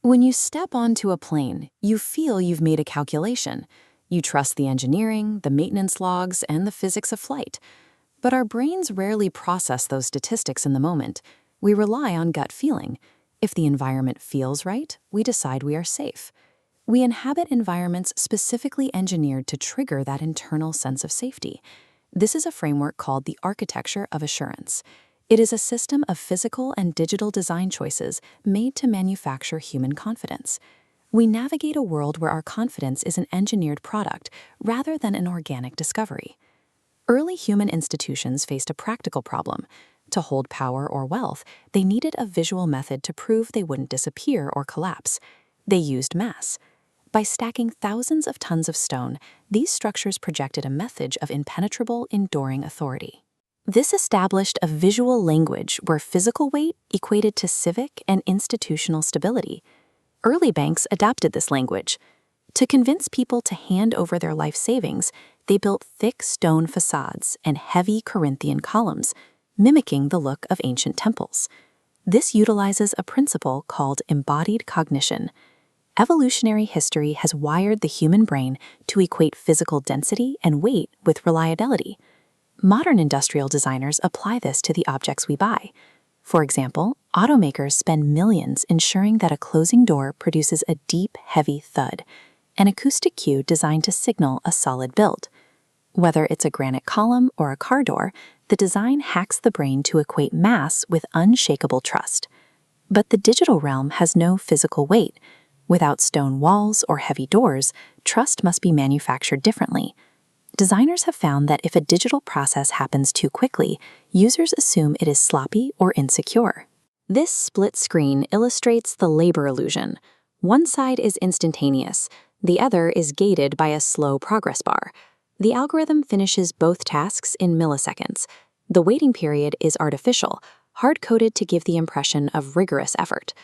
When you step onto a plane, you feel you've made a calculation. You trust the engineering, the maintenance logs, and the physics of flight. But our brains rarely process those statistics in the moment. We rely on gut feeling. If the environment feels right, we decide we are safe. We inhabit environments specifically engineered to trigger that internal sense of safety. This is a framework called the architecture of assurance. It is a system of physical and digital design choices made to manufacture human confidence. We navigate a world where our confidence is an engineered product rather than an organic discovery. Early human institutions faced a practical problem. To hold power or wealth, they needed a visual method to prove they wouldn't disappear or collapse. They used mass. By stacking thousands of tons of stone, these structures projected a message of impenetrable, enduring authority. This established a visual language where physical weight equated to civic and institutional stability. Early banks adopted this language. To convince people to hand over their life savings, they built thick stone facades and heavy Corinthian columns, mimicking the look of ancient temples. This utilizes a principle called embodied cognition. Evolutionary history has wired the human brain to equate physical density and weight with reliability. Modern industrial designers apply this to the objects we buy. For example, automakers spend millions ensuring that a closing door produces a deep, heavy thud, an acoustic cue designed to signal a solid build. Whether it's a granite column or a car door, the design hacks the brain to equate mass with unshakable trust. But the digital realm has no physical weight. Without stone walls or heavy doors, trust must be manufactured differently. Designers have found that if a digital process happens too quickly, users assume it is sloppy or insecure. This split screen illustrates the labor illusion. One side is instantaneous, the other is gated by a slow progress bar. The algorithm finishes both tasks in milliseconds. The waiting period is artificial, hard-coded to give the impression of rigorous effort.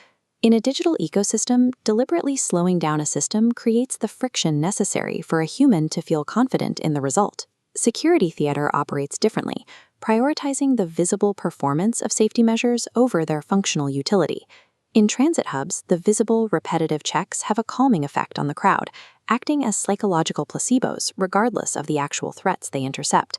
In a digital ecosystem, deliberately slowing down a system creates the friction necessary for a human to feel confident in the result. Security theater operates differently, prioritizing the visible performance of safety measures over their functional utility. In transit hubs, the visible, repetitive checks have a calming effect on the crowd, acting as psychological placebos regardless of the actual threats they intercept.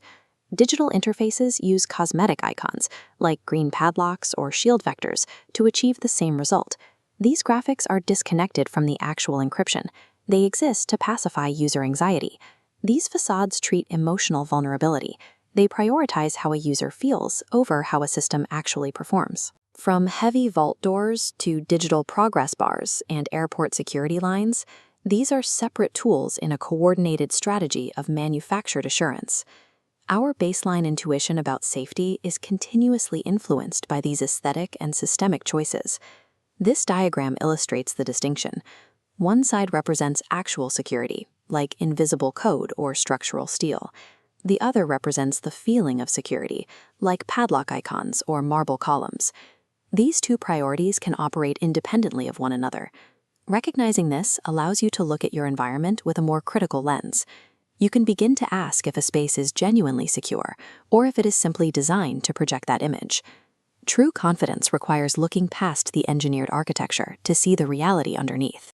Digital interfaces use cosmetic icons, like green padlocks or shield vectors, to achieve the same result. These graphics are disconnected from the actual encryption. They exist to pacify user anxiety. These facades treat emotional vulnerability. They prioritize how a user feels over how a system actually performs. From heavy vault doors to digital progress bars and airport security lines, these are separate tools in a coordinated strategy of manufactured assurance. Our baseline intuition about safety is continuously influenced by these aesthetic and systemic choices. This diagram illustrates the distinction. One side represents actual security, like invisible code or structural steel. The other represents the feeling of security, like padlock icons or marble columns. These two priorities can operate independently of one another. Recognizing this allows you to look at your environment with a more critical lens. You can begin to ask if a space is genuinely secure, or if it is simply designed to project that image. True confidence requires looking past the engineered architecture to see the reality underneath.